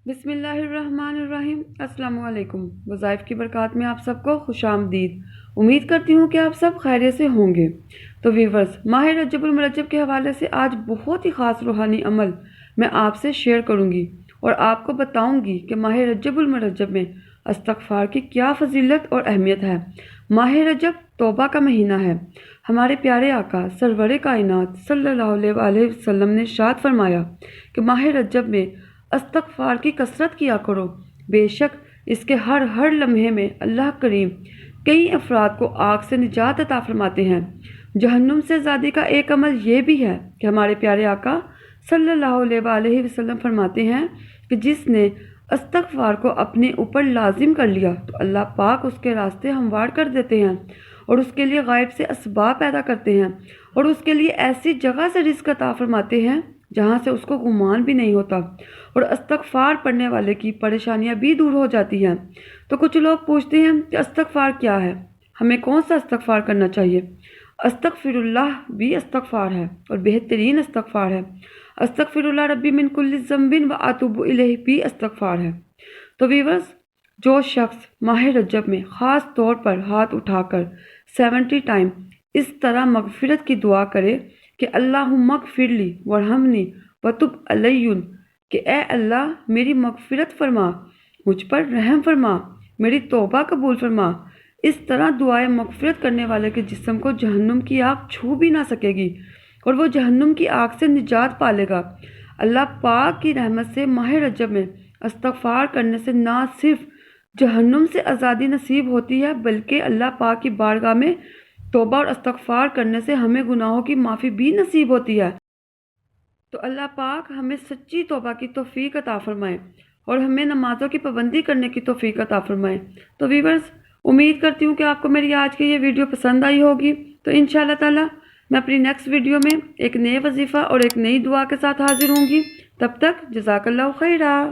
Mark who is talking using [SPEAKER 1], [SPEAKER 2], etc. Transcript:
[SPEAKER 1] بسم اللہ الرحمن الرحیم۔ السلام علیکم۔ وظائف کی برکات میں آپ سب کو خوش آمدید۔ امید کرتی ہوں کہ آپ سب خیریت سے ہوں گے۔ تو ویورز، ماہ رجب المرجب کے حوالے سے آج بہت ہی خاص روحانی عمل میں آپ سے شیئر کروں گی اور آپ کو بتاؤں گی کہ ماہ رجب المرجب میں استغفار کی کیا فضیلت اور اہمیت ہے۔ ماہ رجب توبہ کا مہینہ ہے۔ ہمارے پیارے آقا سرور کائنات صلی اللہ علیہ وسلم نے ارشاد فرمایا کہ ماہ رجب میں استغفار کی کثرت کیا کرو، بے شک اس کے ہر لمحے میں اللہ کریم کئی افراد کو آگ سے نجات عطا فرماتے ہیں۔ جہنم سے آزادی کا ایک عمل یہ بھی ہے کہ ہمارے پیارے آقا صلی اللہ علیہ وسلم فرماتے ہیں کہ جس نے استغفار کو اپنے اوپر لازم کر لیا تو اللہ پاک اس کے راستے ہموار کر دیتے ہیں اور اس کے لیے غائب سے اسباب پیدا کرتے ہیں اور اس کے لیے ایسی جگہ سے رزق عطا فرماتے ہیں جہاں سے اس کو گمان بھی نہیں ہوتا، اور استغفار پڑھنے والے کی پریشانیاں بھی دور ہو جاتی ہیں۔ تو کچھ لوگ پوچھتے ہیں کہ استغفار کیا ہے، ہمیں کون سا استغفار کرنا چاہیے؟ استغفر اللہ بھی استغفار ہے اور بہترین استغفار ہے۔ استغفر اللہ ربی من کل ذنب و اتوب الیہ بھی استغفار ہے۔ تو ویورز، جو شخص ماہ رجب میں خاص طور پر ہاتھ اٹھا کر 70 ٹائم اس طرح مغفرت کی دعا کرے کہ اللہم اغفر لی وارحمنی وتب علی، کہ اے اللہ میری مغفرت فرما، مجھ پر رحم فرما، میری توبہ قبول فرما، اس طرح دعائیں مغفرت کرنے والے کے جسم کو جہنم کی آگ چھو بھی نہ سکے گی اور وہ جہنم کی آگ سے نجات پالے گا۔ اللہ پاک کی رحمت سے ماہ رجب میں استغفار کرنے سے نہ صرف جہنم سے آزادی نصیب ہوتی ہے بلکہ اللہ پاک کی بارگاہ میں توبہ اور استغفار کرنے سے ہمیں گناہوں کی معافی بھی نصیب ہوتی ہے۔ تو اللہ پاک ہمیں سچی توبہ کی توفیق عطا فرمائے اور ہمیں نمازوں کی پابندی کرنے کی توفیق عطا فرمائے۔ تو ویورز، امید کرتی ہوں کہ آپ کو میری آج کی یہ ویڈیو پسند آئی ہوگی۔ تو انشاءاللہ تعالی میں اپنی نیکسٹ ویڈیو میں ایک نئے وظیفہ اور ایک نئی دعا کے ساتھ حاضر ہوں گی۔ تب تک جزاک اللہ خیرہ۔